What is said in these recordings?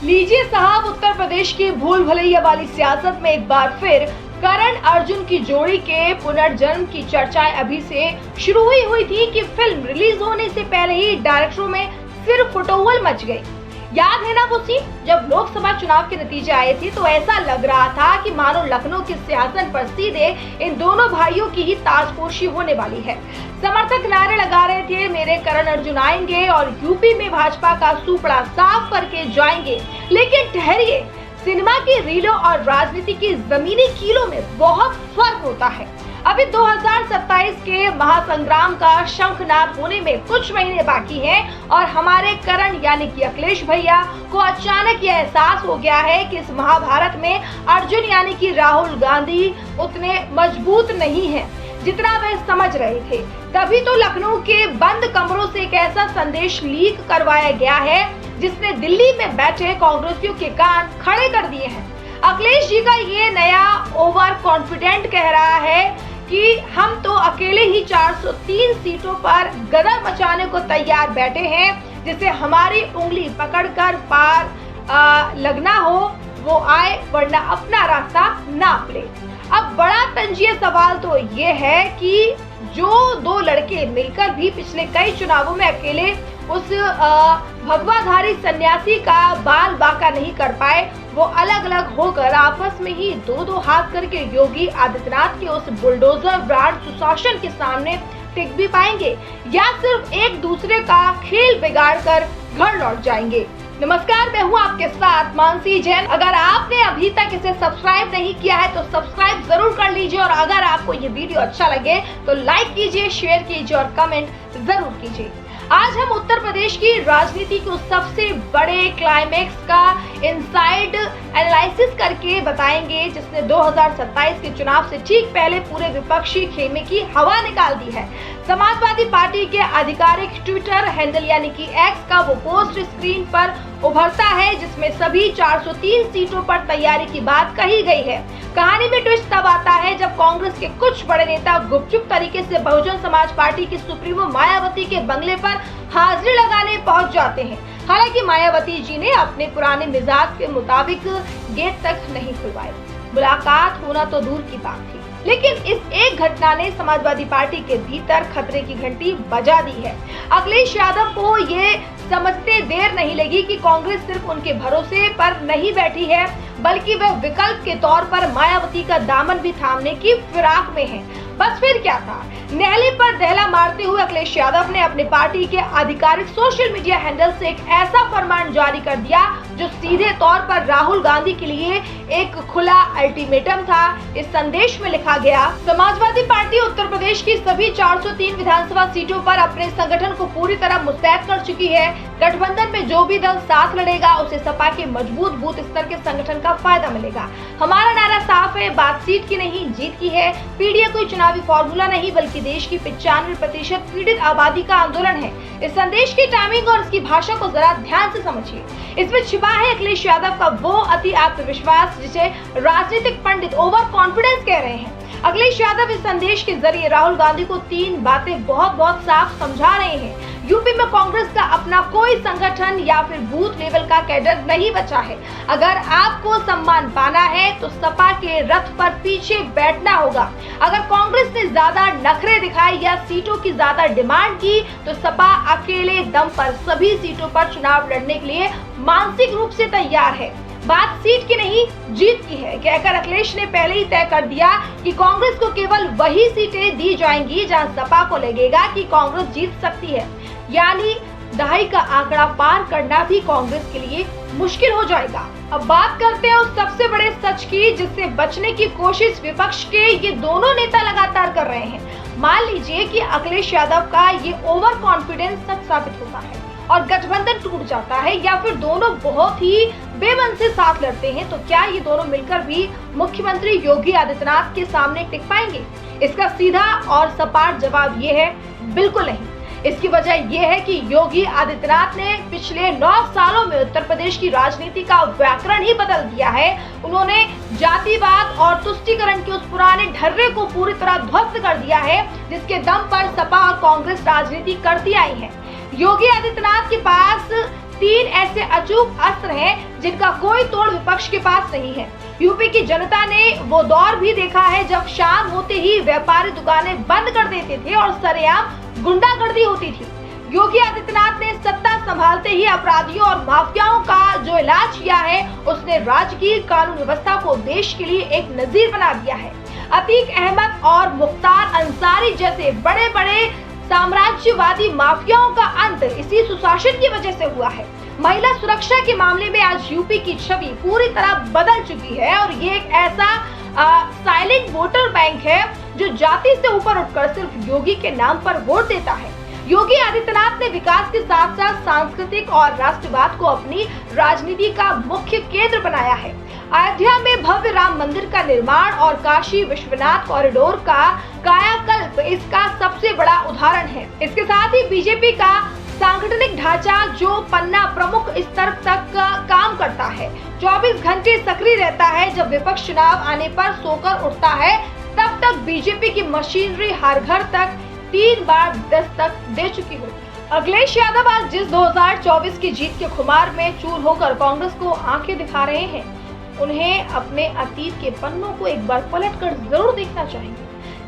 लीजिए साहब, उत्तर प्रदेश की भूल भुलैया वाली सियासत में एक बार फिर करण अर्जुन की जोड़ी के पुनर्जन्म की चर्चाएं अभी से शुरू हुई थी कि फिल्म रिलीज होने से पहले ही डायरेक्टरों में सिर्फ फुटोहल मच गई। याद है ना वो सीन जब लोकसभा चुनाव के नतीजे आए थे, तो ऐसा लग रहा था कि मानो लखनऊ के सिंहासन पर सीधे इन दोनों भाइयों की ही ताजपोशी होने वाली है। समर्थक नारे लगा रहे थे, मेरे करण अर्जुन आएंगे और यूपी में भाजपा का सुपड़ा साफ करके जाएंगे। लेकिन ठहरिए, सिनेमा की रीलों और राजनीति की जमीनी कीलों में बहुत फर्क होता है। अभी 2027 के महासंग्राम का शंखनाद होने में कुछ महीने बाकी हैं और हमारे करण यानी कि अखिलेश भैया को अचानक यह एहसास हो गया है कि इस महाभारत में अर्जुन यानी कि राहुल गांधी उतने मजबूत नहीं हैं जितना वे समझ रहे थे। तभी तो लखनऊ के बंद कमरों से एक ऐसा संदेश लीक करवाया गया है जिसने दिल्ली में बैठे कांग्रेसियों के कान खड़े कर दिए हैं। अखिलेश जी का ये नया ओवर कॉन्फिडेंट कह रहा है कि हम तो अकेले ही 403 सीटों पर गदर मचाने को तैयार बैठे हैं, जिसे हमारी उंगली पकड़कर पार लगना हो वो आए, वरना अपना रास्ता नाप ले। अब बड़ा तंजीह सवाल तो ये है कि जो दो लड़के मिलकर भी पिछले कई चुनावों में अकेले उस भगवाधारी सन्यासी का बाल बांका नहीं कर पाए, वो अलग अलग होकर आपस में ही दो हाथ करके योगी आदित्यनाथ के उस बुलडोजर ब्रांड सुशासन के सामने टिक भी पाएंगे या सिर्फ एक दूसरे का खेल बिगाड़ कर घर लौट जाएंगे। नमस्कार, मैं हूँ आपके साथ मानसी जैन। अगर आपने अभी तक इसे सब्सक्राइब नहीं किया है तो सब्सक्राइब जरूर कर लीजिए और अगर आपको ये वीडियो अच्छा लगे तो लाइक कीजिए, शेयर कीजिए और कमेंट जरूर कीजिए। आज हम उत्तर प्रदेश की राजनीति के सबसे बड़े क्लाइमेक्स का इनसाइड एनालिसिस करके बताएंगे, जिसने 2027 के चुनाव से ठीक पहले पूरे विपक्षी खेमे की हवा निकाल दी है। समाजवादी पार्टी के आधिकारिक ट्विटर हैंडल यानी कि एक्स का वो पोस्ट स्क्रीन पर उभरता है जिसमें सभी 403 सीटों पर तैयारी की बात कही गई है। कहानी में ट्विस्ट तब आता है जब कांग्रेस के कुछ बड़े नेता गुपचुप तरीके से बहुजन समाज पार्टी की सुप्रीमो मायावती के बंगले पर हाजिरी लगाने पहुंच जाते हैं। हालांकि मायावती जी ने अपने पुराने मिजाज के मुताबिक गेट तक नहीं खुलवाए। मुलाकात होना तो दूर की बात थी, लेकिन इस एक घटना ने समाजवादी पार्टी के भीतर खतरे की घंटी बजा दी है। अखिलेश यादव को ये समझते देर नहीं लगी कि कांग्रेस सिर्फ उनके भरोसे पर नहीं बैठी है, बल्कि वह विकल्प के तौर पर मायावती का दामन भी थामने की फिराक में है। बस फिर क्या था, न्यायालय पर दहला मारते हुए अखिलेश यादव ने अपने पार्टी के आधिकारिक सोशल मीडिया हैंडल से एक ऐसा फरमान जारी कर दिया जो सीधे तौर पर राहुल गांधी के लिए एक खुला अल्टीमेटम था। इस संदेश में लिखा गया, समाजवादी पार्टी उत्तर प्रदेश की सभी 403 विधानसभा सीटों पर अपने संगठन को पूरी तरह मुस्तैद कर चुकी है। गठबंधन में जो भी दल साथ लड़ेगा उसे सपा के मजबूत बूथ स्तर के संगठन का फायदा मिलेगा। हमारा नारा साफ है, बात सीट की नहीं जीत की है। पीडीए कोई चुनावी फॉर्मूला नहीं बल्कि देश की 95% पीड़ित आबादी का आंदोलन है। इस संदेश की टाइमिंग और इसकी भाषा को जरा ध्यान से समझिए। इसमें छिपा है अखिलेश यादव का वो अति आत्मविश्वास जिसे राजनीतिक पंडित ओवर कॉन्फिडेंस कह रहे हैं। अखिलेश यादव इस संदेश के जरिए राहुल गांधी को तीन बातें बहुत साफ समझा रहे हैं। यूपी में कांग्रेस का अपना कोई संगठन या फिर बूथ लेवल का कैडर नहीं बचा है। अगर आपको सम्मान पाना है तो सपा के रथ पर पीछे बैठना होगा। अगर कांग्रेस ने ज्यादा नखरे दिखाए या सीटों की ज्यादा डिमांड की तो सपा अकेले दम पर सभी सीटों पर चुनाव लड़ने के लिए मानसिक रूप से तैयार है। बात सीट की नहीं जीत की है, कहकर अखिलेश ने पहले ही तय कर दिया कि कांग्रेस को केवल वही सीटें दी जाएंगी जहां सपा को लगेगा कि कांग्रेस जीत सकती है। यानी दहाई का आंकड़ा पार करना भी कांग्रेस के लिए मुश्किल हो जाएगा। अब बात करते हैं उस सबसे बड़े सच की जिससे बचने की कोशिश विपक्ष के ये दोनों नेता लगातार कर रहे हैं। मान लीजिए कि अखिलेश यादव का ये ओवर कॉन्फिडेंस सच साबित होता है और गठबंधन टूट जाता है या फिर दोनों बहुत ही बेमन से साथ लड़ते हैं, तो क्या ये दोनों मिलकर भी मुख्यमंत्री योगी आदित्यनाथ के सामने टिक पाएंगे? इसका सीधा और सपाट जवाब ये है, बिल्कुल नहीं। इसकी वजह यह है कि योगी आदित्यनाथ ने पिछले 9 सालों में उत्तर प्रदेश की राजनीति का व्याकरण ही बदल दिया है। उन्होंने जातिवाद और तुष्टीकरण के उस पुराने ढर्रे को पूरी तरह ध्वस्त कर दिया है जिसके दम पर सपा और कांग्रेस राजनीति करती आई है। योगी आदित्यनाथ के पास 3 ऐसे अचूक अस्त्र हैं जिनका कोई तोड़ विपक्ष के पास नहीं है। यूपी की जनता ने वो दौर भी देखा है जब शाम होते ही व्यापारी दुकानें बंद कर देते थे और सरेआम गुंडागर्दी होती थी। योगी आदित्यनाथ ने सत्ता संभालते ही अपराधियों और माफियाओं का जो इलाज किया है, उसने राज्य की कानून व्यवस्था को देश के लिए एक नजीर बना दिया है। अतीक अहमद और मुख्तार अंसारी जैसे बड़े बड़े साम्राज्यवादी माफियाओं का अंत इसी सुशासन की वजह से हुआ है। महिला सुरक्षा के मामले में आज यूपी की छवि पूरी तरह बदल चुकी है और ये एक ऐसा साइलेंट वोटर बैंक है जो जाति से ऊपर उठकर सिर्फ योगी के नाम पर वोट देता है। योगी आदित्यनाथ ने विकास के साथ साथ सांस्कृतिक और राष्ट्रवाद को अपनी राजनीति का मुख्य केंद्र बनाया है। अयोध्या में भव्य राम मंदिर का निर्माण और काशी विश्वनाथ कॉरिडोर का कायाकल्प इसका सबसे बड़ा उदाहरण है। इसके साथ ही बीजेपी का सांगठनिक ढांचा जो पन्ना प्रमुख स्तर तक काम करता है, 24 घंटे सक्रिय रहता है। जब विपक्ष चुनाव आने पर सोकर उठता है, तब तक बीजेपी की मशीनरी हर घर तक 3 बार दस्तक दे चुकी होती है। अखिलेश यादव आज जिस 2024 की जीत के खुमार में चूर होकर कांग्रेस को आंखें दिखा रहे हैं, उन्हें अपने अतीत के पन्नों को एक बार पलटकर जरूर देखना चाहिए।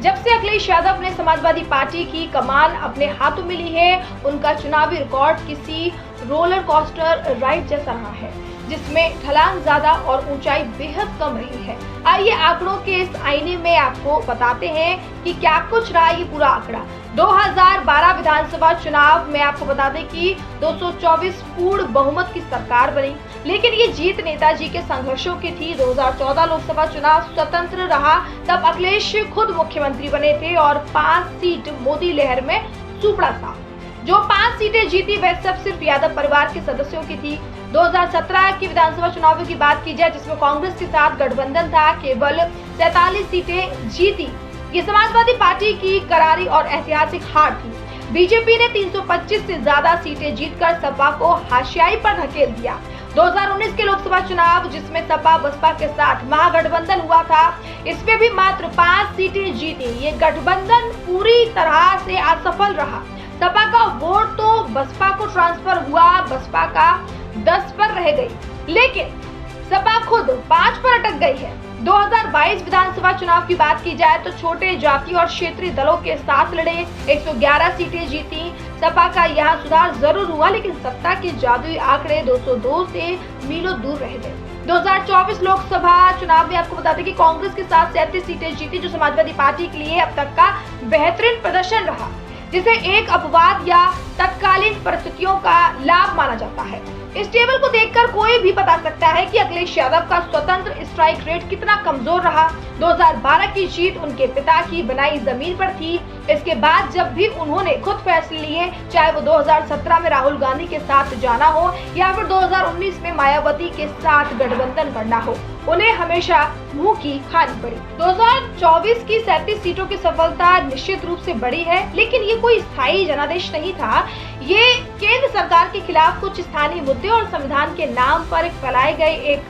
जब से अखिलेश यादव ने समाजवादी पार्टी की कमान अपने हाथों में ली है, उनका चुनावी रिकॉर्ड किसी रोलर कोस्टर राइड जैसा रहा है, जिसमें ढलान ज्यादा और ऊंचाई बेहद कम रही है। आइए आंकड़ों के इस आईने में आपको बताते हैं कि क्या कुछ रहा ये पूरा आंकड़ा। 2012 विधानसभा चुनाव में आपको बता दें कि 224 पूर्ण बहुमत की सरकार बनी, लेकिन ये जीत नेताजी के संघर्षों की थी। 2014 लोकसभा चुनाव स्वतंत्र रहा, तब अखिलेश खुद मुख्यमंत्री बने थे और 5 सीट मोदी लहर में सुपड़ा था। जो 5 सीटें जीती वह सब सिर्फ यादव परिवार के सदस्यों की थी। 2017 की विधानसभा चुनाव की बात की जाए, जिसमें कांग्रेस के साथ गठबंधन था, केवल 43 सीटें जीती। ये समाजवादी पार्टी की करारी और ऐतिहासिक हार थी। बीजेपी ने 325 से ज्यादा सीटें जीतकर सपा को हाशियाई पर धकेल दिया। 2019 के लोकसभा चुनाव, जिसमें सपा बसपा के साथ महागठबंधन हुआ था, इसमें भी मात्र 5 सीटें जीती। ये गठबंधन पूरी तरह से असफल रहा। सपा का वोट तो बसपा को ट्रांसफर हुआ, बसपा का 10 पर रह गई, लेकिन सपा खुद 5 पर अटक गई है। 2022 विधानसभा चुनाव की बात की जाए तो छोटे जाति और क्षेत्रीय दलों के साथ लड़े, 111 सीटें जीती। सपा का यहाँ सुधार जरूर हुआ, लेकिन सत्ता के जादुई आंकड़े 202 से मीलों दूर रह गए। 2024 लोकसभा चुनाव में आपको बता दें कि कांग्रेस के साथ 37 सीटें जीती, जो समाजवादी पार्टी के लिए अब तक का बेहतरीन प्रदर्शन रहा, जिसे एक अपवाद या तत्कालीन परिस्थितियों का लाभ माना जाता है। इस टेबल को देखकर कोई भी बता सकता है कि अखिलेश यादव का स्वतंत्र स्ट्राइक रेट कितना कमजोर रहा। 2012 की जीत उनके पिता की बनाई जमीन पर थी। इसके बाद जब भी उन्होंने खुद फैसले लिए, चाहे वो 2017 में राहुल गांधी के साथ जाना हो या फिर 2019 में मायावती के साथ गठबंधन करना हो, उन्हें हमेशा मुंह की खानी पड़ी। 2024 की 37 सीटों की सफलता निश्चित रूप से बड़ी है, लेकिन ये कोई स्थायी जनादेश नहीं था। ये केंद्र सरकार के खिलाफ कुछ स्थानीय मुद्दे और संविधान के नाम पर फैलाए गए एक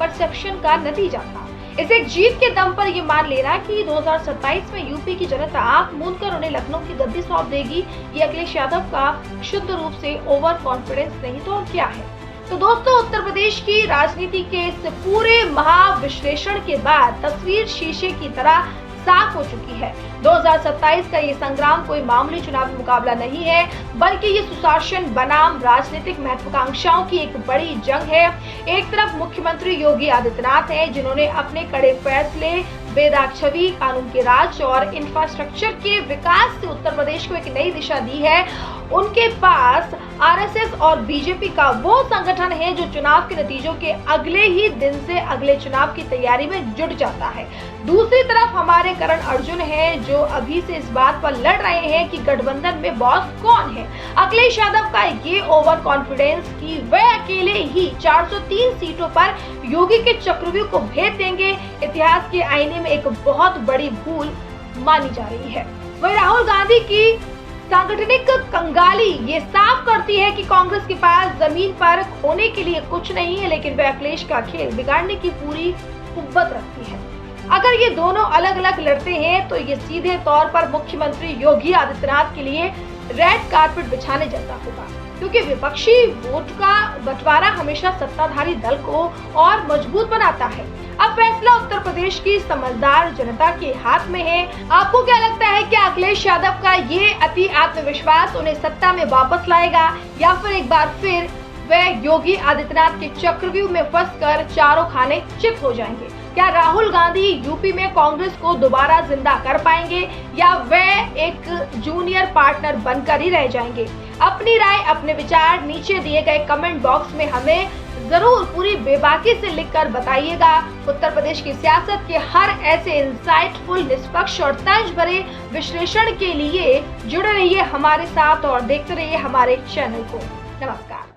परसेप्शन का नतीजा था। इस एक जीत के दम पर ये मान लेना कि 2027 में यूपी की जनता आंख मूंद कर उन्हें लखनऊ की गद्दी सौंप देगी, ये अखिलेश यादव का शुद्ध रूप से ओवर कॉन्फिडेंस नहीं तो और क्या है। तो दोस्तों, उत्तर प्रदेश की राजनीति के इस पूरे महाविश्लेषण के बाद तस्वीर शीशे की तरह साफ हो चुकी है। 2027 का ये संग्राम कोई मामूली चुनावी मुकाबला नहीं है, बल्कि ये सुशासन बनाम राजनीतिक महत्वाकांक्षाओं की एक बड़ी जंग है। एक तरफ मुख्यमंत्री योगी आदित्यनाथ हैं, जिन्होंने अपने कड़े फैसले, बेदाग छवि, कानून के राज और इंफ्रास्ट्रक्चर के विकास से उत्तर प्रदेश को एक नई दिशा दी है। उनके पास आरएसएस और बीजेपी का वो संगठन है जो चुनाव के नतीजों के अगले ही दिन से अगले चुनाव की तैयारी में जुट जाता है। दूसरी तरफ हमारे करण अर्जुन हैं, जो अभी से इस बात पर लड़ रहे हैं कि गठबंधन में बॉस कौन है। अखिलेश यादव का ये ओवर कॉन्फिडेंस कि वह अकेले ही 403 सीटों पर योगी के चक्रव्यूह को भेद देंगे, इतिहास के आईने में एक बहुत बड़ी भूल मानी जा रही है। वही राहुल गांधी की सांगठनिक कंगाली ये साफ करती है कि कांग्रेस के पास जमीन पर खोने के लिए कुछ नहीं है, लेकिन वह अखिलेश का खेल बिगाड़ने की पूरी कुव्वत रखती है। अगर ये दोनों अलग अलग लड़ते हैं तो ये सीधे तौर पर मुख्यमंत्री योगी आदित्यनाथ के लिए रेड कार्पेट बिछाने जैसा होगा। क्योंकि विपक्षी वोट का बंटवारा हमेशा सत्ताधारी दल को और मजबूत बनाता है। अब फैसला उत्तर प्रदेश की समझदार जनता के हाथ में है। आपको क्या लगता है कि अखिलेश यादव का ये अति आत्मविश्वास उन्हें सत्ता में वापस लाएगा या फिर एक बार फिर वह योगी आदित्यनाथ के चक्रव्यूह में फंसकर चारों खाने चित हो जाएंगे? क्या राहुल गांधी यूपी में कांग्रेस को दोबारा जिंदा कर पाएंगे या वह एक जूनियर पार्टनर बनकर ही रह जाएंगे? अपनी राय, अपने विचार नीचे दिए गए कमेंट बॉक्स में हमें जरूर पूरी बेबाकी से लिखकर बताइएगा। उत्तर प्रदेश की सियासत के हर ऐसे इंसाइटफुल, निष्पक्ष और तर्ज भरे विश्लेषण के लिए जुड़े रहिए हमारे साथ और देखते रहिए हमारे चैनल को। नमस्कार।